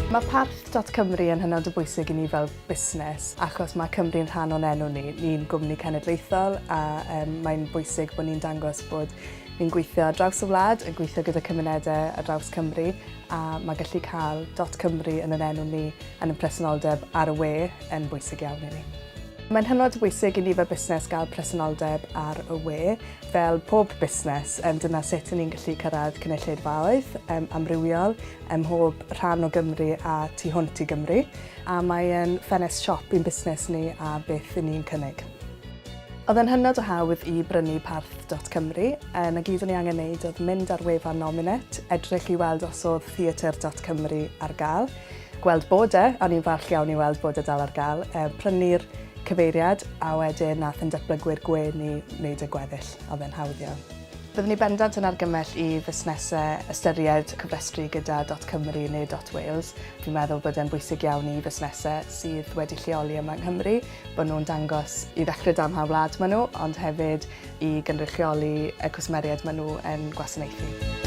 Mae Parth.Cymru yn hynod o bwysig i ni fel busnes achos mae Cymru'n rhan o'n enw ni. Ni'n gwmni cenedlaethol a mae'n bwysig bod ni'n dangos bod ni'n gweithio ar draws y wlad, yn gweithio gyda cymunedau ar draws Cymru a mae gallu cael .Cymru yn yn enw ni yn y presenoldeb ar y we yn bwysig iawn i ni. Mae'n hynod bwysig i ni fel busnes gael presenoldeb ar y we. Fel pob busnes, dyna sut ni'n gallu cyrraedd cynulleidfaoedd amrywiol mhob rhan o Gymru a tu hwnt i Gymru. A mae'n ffenest siop i'n busnes ni a beth i ni'n cynnig. Oedd yn hynod o hawdd i brynu Parth.Cymru. Na gyd o'n i angen wneud oedd mynd ar wefan Nominate, edrych i weld os oedd Theatr.Cymru ar gael, gweld bod o'n i'n falch iawn i weld bod dal ar gael, prynu'r cyfeiriad a wedyn nath yn datblygwyr gwe ni wneud y gweddill, oedd e'n hawdd iawn. Byddwn ni bendant yn argymell i fusnesau ystyried cyfrestru gyda .Cymru neu .Wales. Fi'n meddwl bod e'n bwysig iawn i fusnesau sydd wedi lleoli yma yng Nghymru, bod nhw'n dangos i ddechrau damhaw wlad maen nhw, ond hefyd i gynrychioli y cwsmeriaid maen nhw yn gwasanaethu.